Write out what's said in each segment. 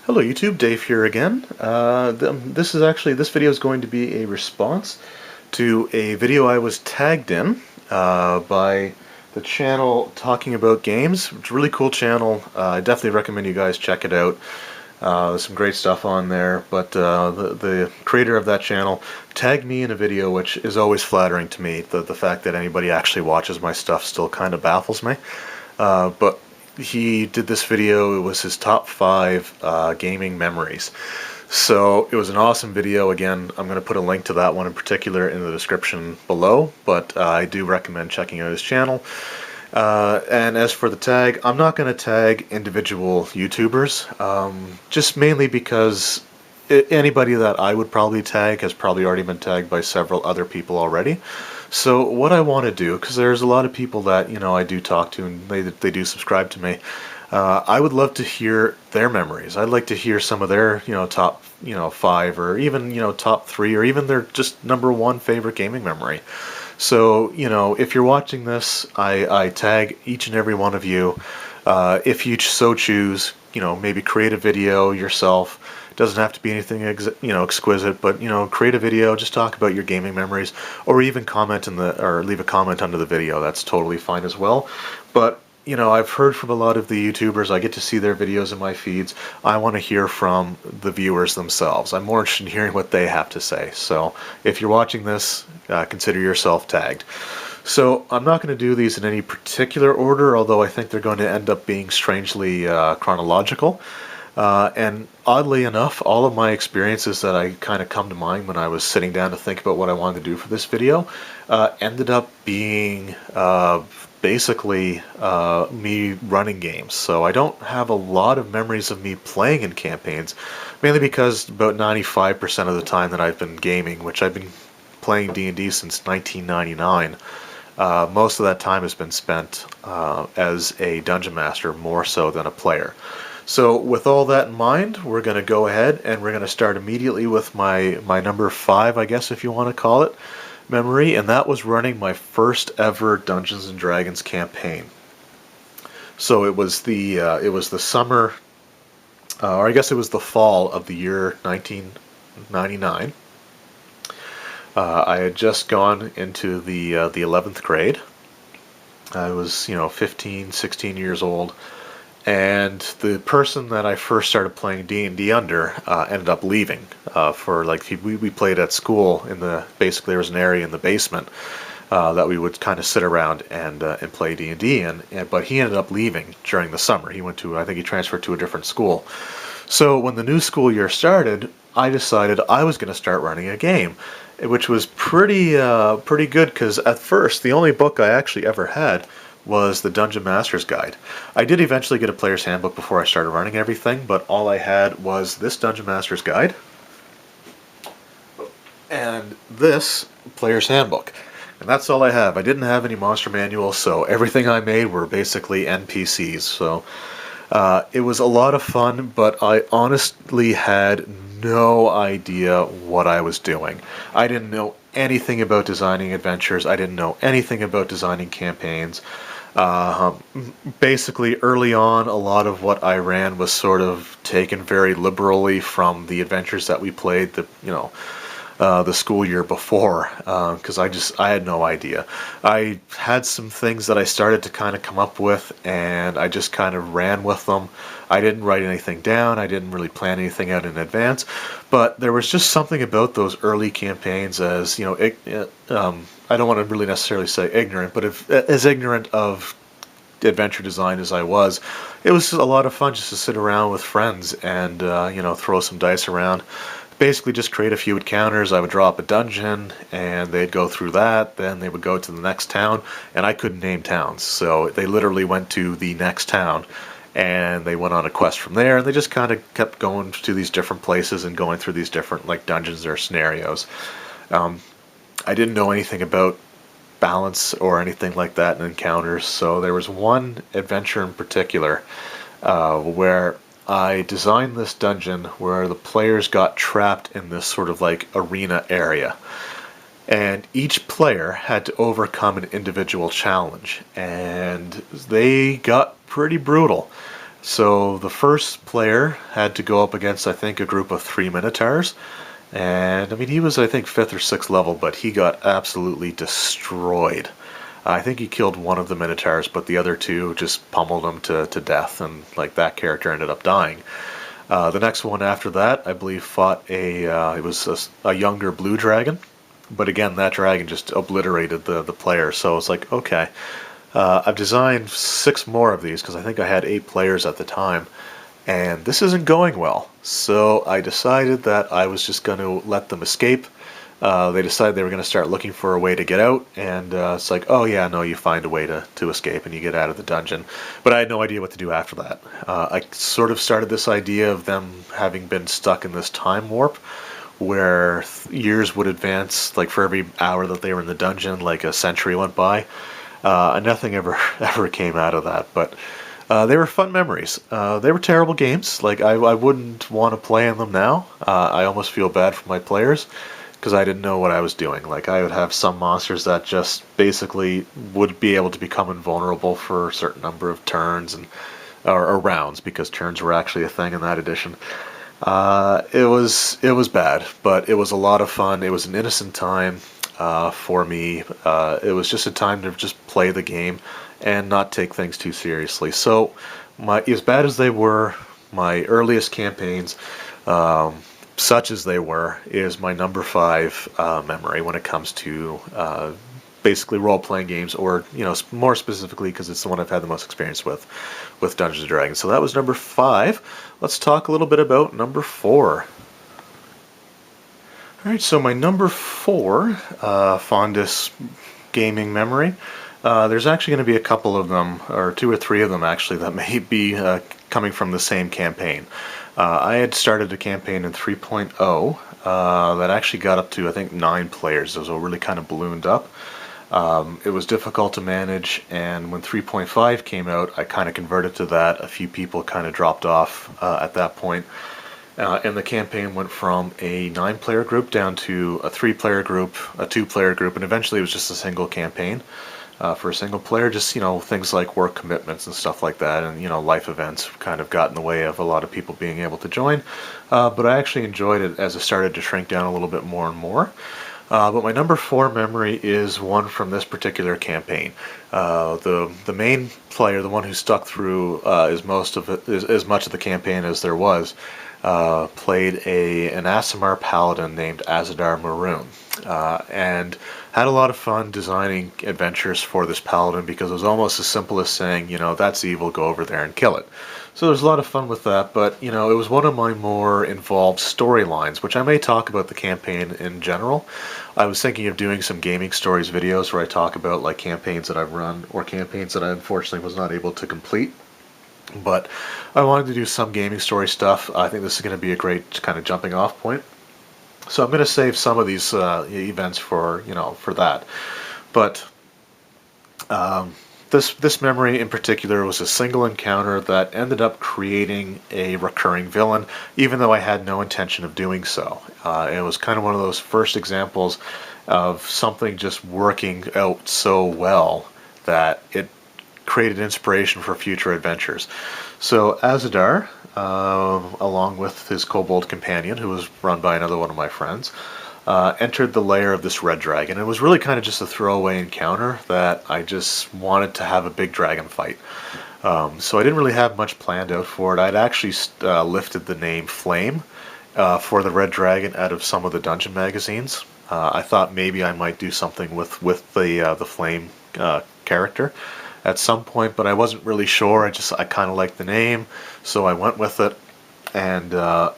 Hello YouTube, Dave here again. This video is going to be a response to a video I was tagged in by the channel Talking About Games. It's a really cool channel. I definitely recommend you guys check it out. There's some great stuff on there, but the creator of that channel tagged me in a video, which is always flattering to me. The fact that anybody actually watches my stuff still kind of baffles me. But he did this video. It was his top 5 gaming memories. So it was an awesome video. Again, I'm going to put a link to that one in particular in the description below, but I do recommend checking out his channel. And as for the tag, I'm not going to tag individual YouTubers, just mainly because anybody that I would probably tag has probably already been tagged by several other people already. So what I want to do, because there's a lot of people that I do talk to, and they do subscribe to me, I would love to hear their memories. I'd like to hear some of their top 5, or even top 3, or even their just #1 favorite gaming memory. So if you're watching this, I tag each and every one of you. If you so choose, maybe create a video yourself. Doesn't have to be anything exquisite, but create a video, just talk about your gaming memories, or even comment or leave a comment under the video. That's totally fine as well. But I've heard from a lot of the YouTubers. I get to see their videos in my feeds. I want to hear from the viewers themselves. I'm more interested in hearing what they have to say. So if you're watching this, consider yourself tagged. So I'm not going to do these in any particular order, although I think they're going to end up being strangely chronological. And oddly enough, all of my experiences that I kind of come to mind when I was sitting down to think about what I wanted to do for this video ended up being basically me running games. So I don't have a lot of memories of me playing in campaigns, mainly because about 95% of the time that I've been gaming, which I've been playing D&D since 1999, most of that time has been spent as a dungeon master more so than a player. So with all that in mind, we're going to go ahead and we're going to start immediately with my number 5, I guess if you want to call it, memory, and that was running my first ever Dungeons and Dragons campaign. So it was the summer, or I guess it was the fall of the year 1999. I had just gone into the 11th grade. I was 15, 16 years old. And the person that I first started playing D&D under ended up leaving for we played at school basically there was an area in the basement that we would kind of sit around and play D&D but he ended up leaving during the summer. I think he transferred to a different school. So when the new school year started, I decided I was going to start running a game, which was pretty good, because at first the only book I actually ever had was the Dungeon Master's Guide. I did eventually get a player's handbook before I started running everything, but all I had was this Dungeon Master's Guide and this player's handbook. And that's all I have. I didn't have any monster manuals, so everything I made were basically NPCs. So it was a lot of fun, but I honestly had no idea what I was doing. I didn't know anything about designing adventures. I didn't know anything about designing campaigns. Basically, early on, a lot of what I ran was sort of taken very liberally from the adventures that we played the school year before, because I had no idea. I had some things that I started to kind of come up with, and I just kind of ran with them. I didn't write anything down. I didn't really plan anything out in advance, but there was just something about those early campaigns, as I don't want to really necessarily say ignorant, but as ignorant of adventure design as I was, it was a lot of fun just to sit around with friends and throw some dice around. Basically just create a few encounters. I would draw up a dungeon and they'd go through that, then they would go to the next town, and I couldn't name towns, so they literally went to the next town and they went on a quest from there, and they just kind of kept going to these different places and going through these different dungeons or scenarios. I didn't know anything about balance or anything like that in encounters, so there was one adventure in particular where I designed this dungeon where the players got trapped in this sort of arena area, and each player had to overcome an individual challenge, and they got pretty brutal. So the first player had to go up against, I think, a group of 3 Minotaurs. And I mean, he was, I think, 5th or 6th level, but he got absolutely destroyed. I think he killed one of the Minotaurs, but the other two just pummeled him to death, and like that character ended up dying. The next one after that, I believe, fought it was a younger blue dragon, but again, that dragon just obliterated the player. So it's like, okay, I've designed 6 more of these because I think I had 8 players at the time, and this isn't going well. So I decided that I was just going to let them escape. They decided they were going to start looking for a way to get out, and it's like, oh yeah, no, you find a way to escape and you get out of the dungeon. But I had no idea what to do after that. I sort of started this idea of them having been stuck in this time warp where years would advance, like for every hour that they were in the dungeon, like a century went by. And nothing ever ever came out of that, but they were fun memories. They were terrible games. Like I wouldn't want to play in them now. I almost feel bad for my players because I didn't know what I was doing. Like I would have some monsters that just basically would be able to become invulnerable for a certain number of turns or rounds, because turns were actually a thing in that edition. It was bad, but it was a lot of fun. It was an innocent time for me. It was just a time to just play the game and not take things too seriously. So, as bad as they were, my earliest campaigns, such as they were, is my number 5 memory when it comes to basically role-playing games, or more specifically because it's the one I've had the most experience with Dungeons and Dragons. So that was number 5. Let's talk a little bit about number 4. All right, so my number 4 fondest gaming memory. There's actually going to be a couple of them, or 2 or 3 of them actually, that may be coming from the same campaign. I had started a campaign in 3.0 that actually got up to, I think, 9 players. It was really kind of ballooned up. It was difficult to manage, and when 3.5 came out, I kind of converted to that. A few people kind of dropped off at that point. And the campaign went from a 9-player group down to a 3-player group, a 2-player group, and eventually it was just a single campaign for a single player. Just, things like work commitments and stuff like that, and, life events kind of got in the way of a lot of people being able to join. But I actually enjoyed it as it started to shrink down a little bit more and more. But my number 4 memory is one from this particular campaign. The main player, the one who stuck through as much of the campaign as there was, played an Aasimar paladin named Azadar Maroon, and had a lot of fun designing adventures for this paladin, because it was almost as simple as saying, that's evil, go over there and kill it. So there's a lot of fun with that, but it was one of my more involved storylines, which I may talk about the campaign in general. I was thinking of doing some gaming stories videos where I talk about like campaigns that I've run, or campaigns that I unfortunately was not able to complete. But I wanted to do some gaming story stuff. I think this is going to be a great kind of jumping off point. So I'm going to save some of these events for that. But this memory in particular was a single encounter that ended up creating a recurring villain, even though I had no intention of doing so. It was kind of one of those first examples of something just working out so well that it created inspiration for future adventures. So Azadar, along with his kobold companion, who was run by another one of my friends, entered the lair of this red dragon. It was really kind of just a throwaway encounter that I just wanted to have a big dragon fight. So I didn't really have much planned out for it. I'd actually lifted the name Flame for the red dragon out of some of the dungeon magazines. I thought maybe I might do something with the Flame character at some point, but I wasn't really sure. I kind of liked the name, so I went with it. And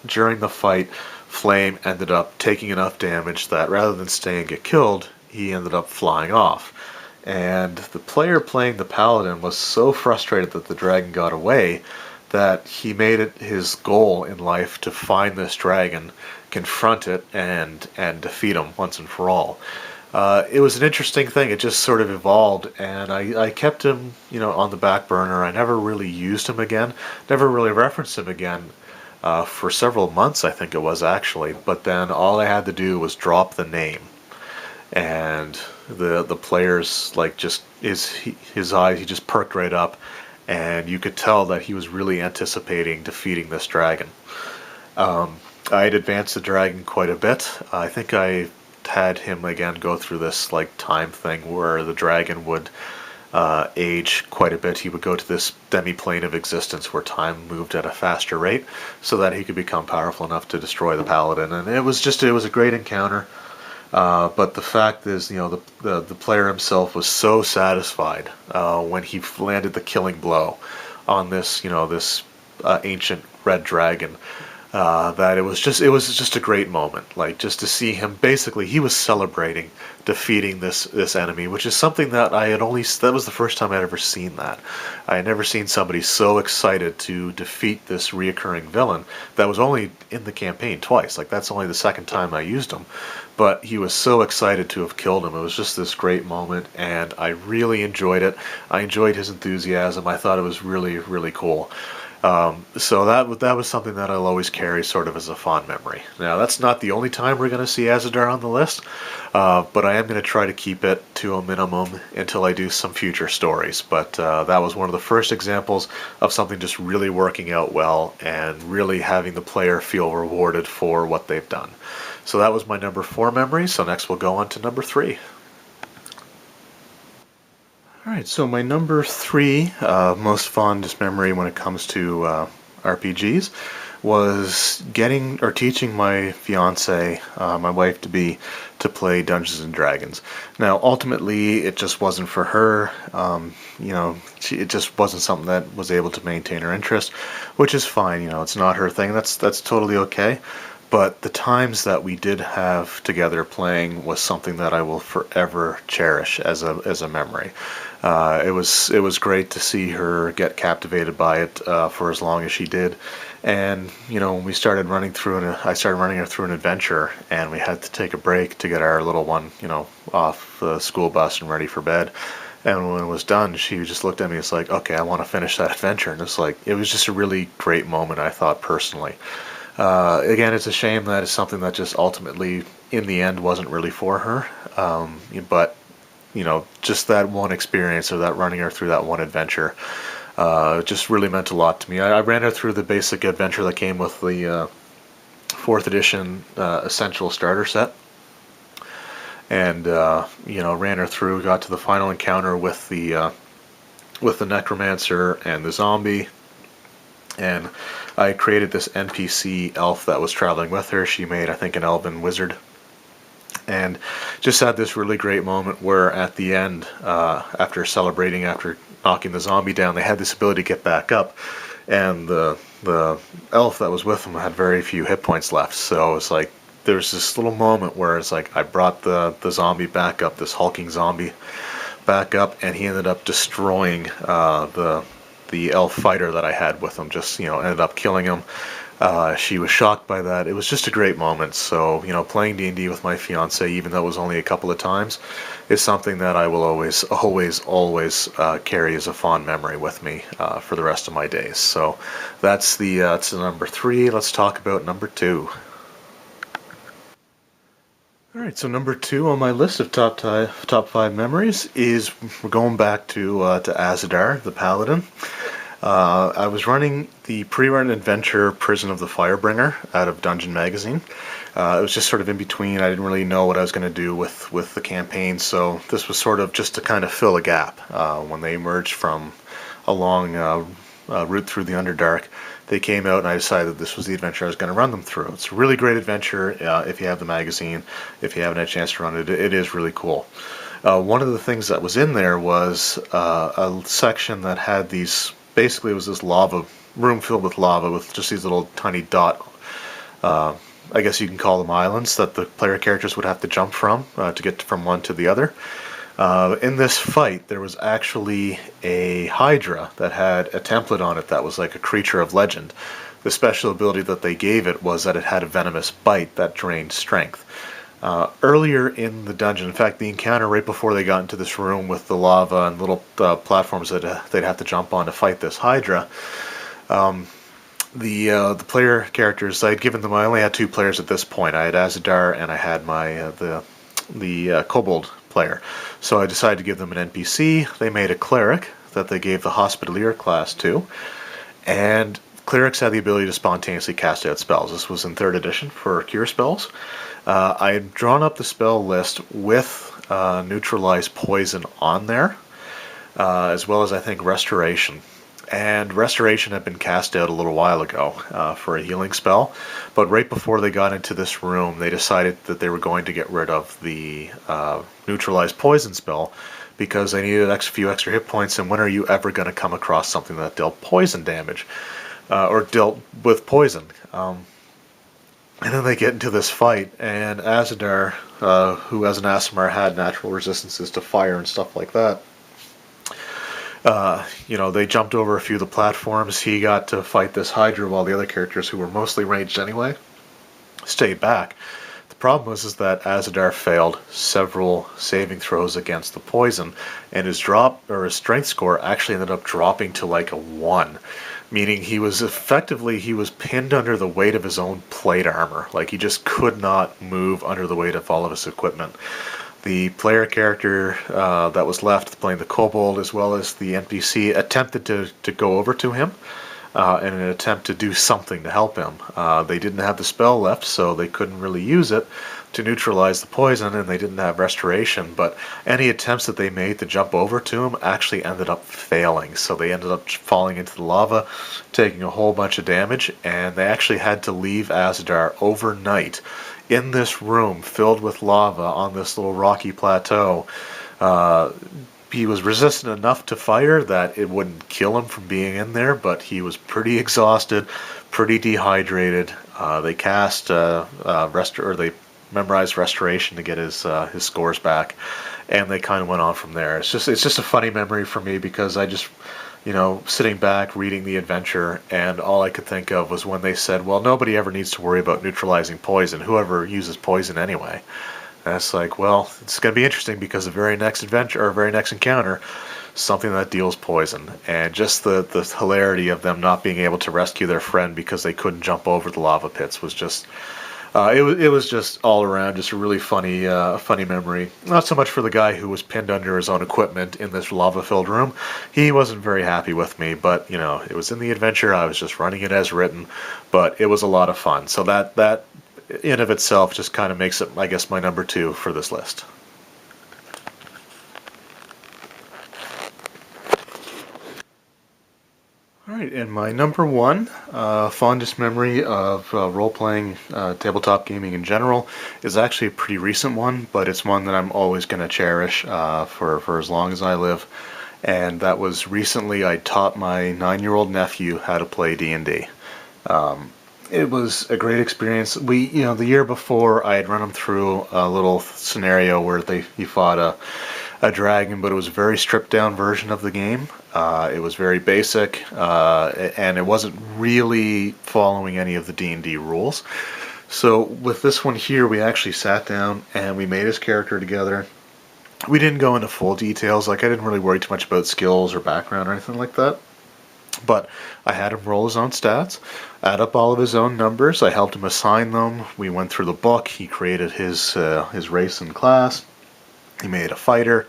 during the fight, Flame ended up taking enough damage that rather than stay and get killed, he ended up flying off. And the player playing the paladin was so frustrated that the dragon got away that he made it his goal in life to find this dragon, confront it, and defeat him once and for all. It was an interesting thing. It just sort of evolved, and I kept him, on the back burner. I never really used him again, never really referenced him again for several months, I think it was actually. But then all I had to do was drop the name, and the players, like, just his eyes, he just perked right up, and you could tell that he was really anticipating defeating this dragon. I had advanced the dragon quite a bit. I think I had him again go through this like time thing where the dragon would age quite a bit. He would go to this demi-plane of existence where time moved at a faster rate so that he could become powerful enough to destroy the paladin. And it was a great encounter. But the fact is, the player himself was so satisfied when he landed the killing blow on this ancient red dragon, that it was just a great moment. Like, just to see him, basically he was celebrating defeating this enemy, which is something that that was the first time I'd ever seen that. I had never seen somebody so excited to defeat this reoccurring villain that was only in the campaign twice. Like, that's only the second time I used him, but he was so excited to have killed him. It was just this great moment, and I really enjoyed it. I enjoyed his enthusiasm. I thought it was really, really cool. So that was something that I'll always carry sort of as a fond memory. Now, that's not the only time we're going to see Azadar on the list, but I am going to try to keep it to a minimum until I do some future stories. But that was one of the first examples of something just really working out well and really having the player feel rewarded for what they've done. So that was my number 4 memory. So next we'll go on to number 3. Alright, so my number 3 most fondest memory when it comes to RPGs was teaching my fiance, my wife-to-be, to play Dungeons and Dragons. Now, ultimately, it just wasn't for her. It just wasn't something that was able to maintain her interest, which is fine. It's not her thing. That's totally okay. But the times that we did have together playing was something that I will forever cherish as a memory. It was great to see her get captivated by it for as long as she did. And when we started running through, I started running her through an adventure, and we had to take a break to get our little one, off the school bus and ready for bed. And when it was done, she just looked at me. It's like, okay, I want to finish that adventure. And it was just a really great moment, I thought, personally. Again, it's a shame that it's something that just ultimately, in the end, wasn't really for her. But just that one experience, or that running her through that one adventure, just really meant a lot to me. I ran her through the basic adventure that came with the 4th edition Essential Starter Set. And, ran her through, got to the final encounter with the Necromancer and the Zombie. And I created this NPC elf that was traveling with her. She made, I think, an elven wizard. And just had this really great moment where at the end, after knocking the zombie down, they had this ability to get back up. And the elf that was with them had very few hit points left. So it's like, there's this little moment where it's like I brought the zombie back up, this hulking zombie back up, and he ended up destroying the elf fighter that I had with him. Just ended up killing him. She was shocked by that. It was just a great moment. So playing D&D with my fiance, even though it was only a couple of times, is something that I will always carry as a fond memory with me for the rest of my days. So that's the number 3. Let's talk about number 2. Alright, so number 2 on my list of top 5 memories is we're going back to Azadar, the Paladin. I was running the pre-run adventure Prison of the Firebringer out of Dungeon Magazine. It was just sort of in between. I didn't really know what I was going to do with the campaign, so this was sort of just to kind of fill a gap. When they emerged from a long route through the Underdark, they came out, and I decided that this was the adventure I was going to run them through. It's a really great adventure. If you have the magazine, if you haven't had a chance to run it, it is really cool. One of the things that was in there was a section that had these, basically it was this room filled with lava with just these little tiny dot, I guess you can call them islands, that the player characters would have to jump from to get from one to the other. In this fight, there was actually a Hydra that had a template on it that was like a creature of legend. The special ability that they gave it was that it had a venomous bite that drained strength. Earlier in the dungeon, in fact, the encounter right before they got into this room with the lava and little platforms that they'd have to jump on to fight this Hydra, the player characters, I only had 2 players at this point. I had Azadar and I had my the kobold player. So I decided to give them an NPC. They made a cleric that they gave the Hospitalier class to, and clerics had the ability to spontaneously cast out spells. This was in 3rd edition for cure spells. I had drawn up the spell list with neutralize poison on there, as well as I think restoration. And restoration had been cast out a little while ago for a healing spell, but right before they got into this room, they decided that they were going to get rid of the neutralize poison spell because they needed a few extra hit points. And when are you ever going to come across something that dealt poison damage or dealt with poison? And then they get into this fight, and Azadar, who as an Aasimar had natural resistances to fire and stuff like that, they jumped over a few of the platforms. He got to fight this Hydra while the other characters, who were mostly ranged anyway, stayed back. The problem was that Azadar failed several saving throws against the poison, and his strength score actually ended up dropping to like a 1, meaning he was pinned under the weight of his own plate armor. Like, he just could not move under the weight of all of his equipment. The player character that was left playing the kobold, as well as the NPC, attempted to go over to him in an attempt to do something to help him. They didn't have the spell left, so they couldn't really use it to neutralize the poison, and they didn't have restoration, but any attempts that they made to jump over to him actually ended up failing. So they ended up falling into the lava, taking a whole bunch of damage, and they actually had to leave Azadar overnight in this room filled with lava on this little rocky plateau. He was resistant enough to fire that it wouldn't kill him from being in there, but he was pretty exhausted, pretty dehydrated. They cast they memorized restoration to get his scores back, and they kind of went on from there. It's just a funny memory for me, because I just, sitting back reading the adventure, and all I could think of was when they said, well, nobody ever needs to worry about neutralizing poison. Whoever uses poison anyway. And it's like, well, it's going to be interesting, because the very next adventure, or very next encounter, something that deals poison. And just the hilarity of them not being able to rescue their friend because they couldn't jump over the lava pits was just... it was just all around just a really funny memory. Not so much for the guy who was pinned under his own equipment in this lava-filled room. He wasn't very happy with me, but, it was in the adventure. I was just running it as written, but it was a lot of fun. So that in of itself just kind of makes it, I guess, my number 2 for this list. Alright, and my number 1 fondest memory of role-playing, tabletop gaming in general, is actually a pretty recent one, but it's one that I'm always going to cherish for as long as I live. And that was recently I taught my 9-year-old nephew how to play D&D. It was a great experience. The year before, I had run him through a little scenario where he fought a dragon, but it was a very stripped down version of the game. It was very basic, and it wasn't really following any of the D&D rules. So with this one here, we actually sat down and we made his character together. We didn't go into full details. Like, I didn't really worry too much about skills or background or anything like that. But I had him roll his own stats, add up all of his own numbers. I helped him assign them. We went through the book. He created his race and class. He made a fighter,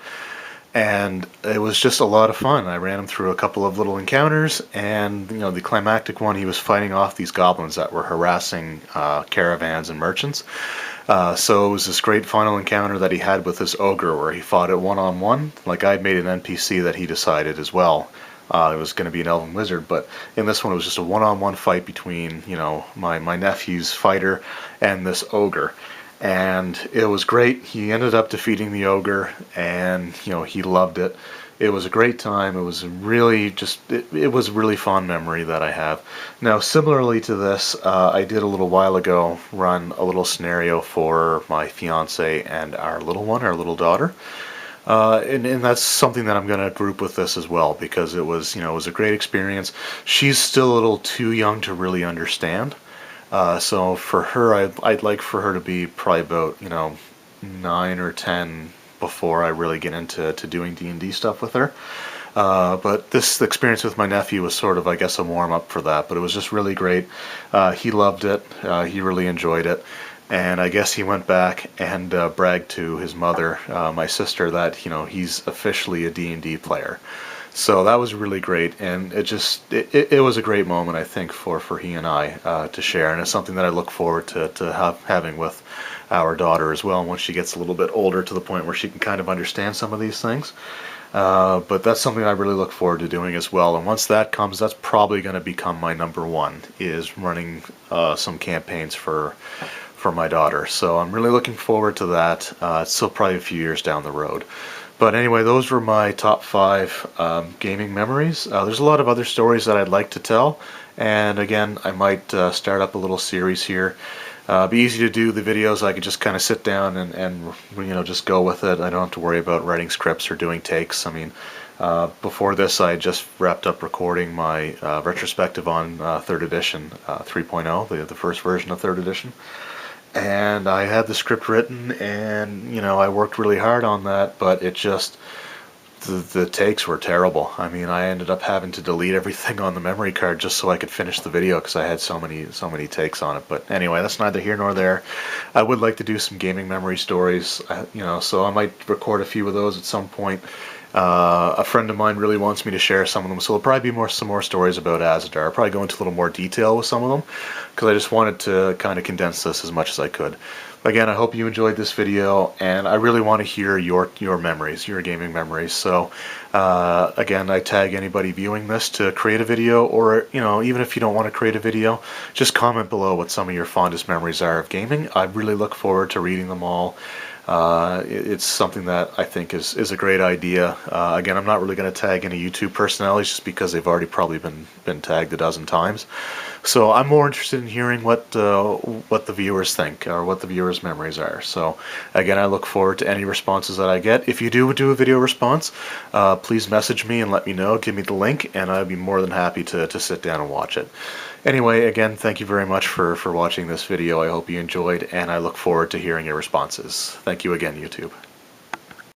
and it was just a lot of fun. I ran him through a couple of little encounters, and the climactic one, he was fighting off these goblins that were harassing caravans and merchants. So it was this great final encounter that he had with this ogre where he fought it one-on-one. Like, I'd made an NPC that he decided as well. It was going to be an elven wizard, but in this one it was just a one-on-one fight between, my nephew's fighter and this ogre. And it was great. He ended up defeating the ogre, and, he loved it. It was a great time. It was really it was a really fond memory that I have. Now, similarly to this, I did a little while ago run a little scenario for my fiance and our little daughter. And that's something that I'm going to group with this as well, because it was a great experience. She's still a little too young to really understand. So for her, I'd like for her to be probably about, 9 or 10 before I really get into doing D&D stuff with her. But this experience with my nephew was sort of, I guess, a warm-up for that. But it was just really great. He loved it. He really enjoyed it. And I guess he went back and bragged to his mother, my sister, that, he's officially a D&D player. So that was really great, and it was a great moment, I think, for he and I to share, and it's something that I look forward to having with our daughter as well once she gets a little bit older, to the point where she can kind of understand some of these things. But that's something I really look forward to doing as well. And once that comes, that's probably going to become my number one, is running some campaigns for my daughter. So I'm really looking forward to that. It's still probably a few years down the road. But anyway, those were my top 5 gaming memories. There's a lot of other stories that I'd like to tell. And again, I might start up a little series here. It'd be easy to do the videos. I could just kind of sit down and just go with it. I don't have to worry about writing scripts or doing takes. I mean, before this, I just wrapped up recording my retrospective on 3rd edition 3.0, the first version of 3rd edition. And I had the script written, and I worked really hard on that, but it just, the takes were terrible. I mean, I ended up having to delete everything on the memory card just so I could finish the video, because I had so many takes on it. But anyway, that's neither here nor there. I would like to do some gaming memory stories, so I might record a few of those at some point. A friend of mine really wants me to share some of them, so there'll probably be some more stories about Azadar. I'll probably go into a little more detail with some of them, because I just wanted to kind of condense this as much as I could. Again, I hope you enjoyed this video, and I really want to hear your memories, your gaming memories. So again, I tag anybody viewing this to create a video, or even if you don't want to create a video, just comment below what some of your fondest memories are of gaming. I really look forward to reading them all. It's something that I think is a great idea. Again, I'm not really going to tag any YouTube personalities, just because they've already probably been tagged a dozen times. So I'm more interested in hearing what the viewers think, or what the viewers' memories are. So again, I look forward to any responses that I get. If you do a video response, please message me and let me know. Give me the link, and I'd be more than happy to sit down and watch it. Anyway, again, thank you very much for watching this video. I hope you enjoyed, and I look forward to hearing your responses. Thank you again, YouTube.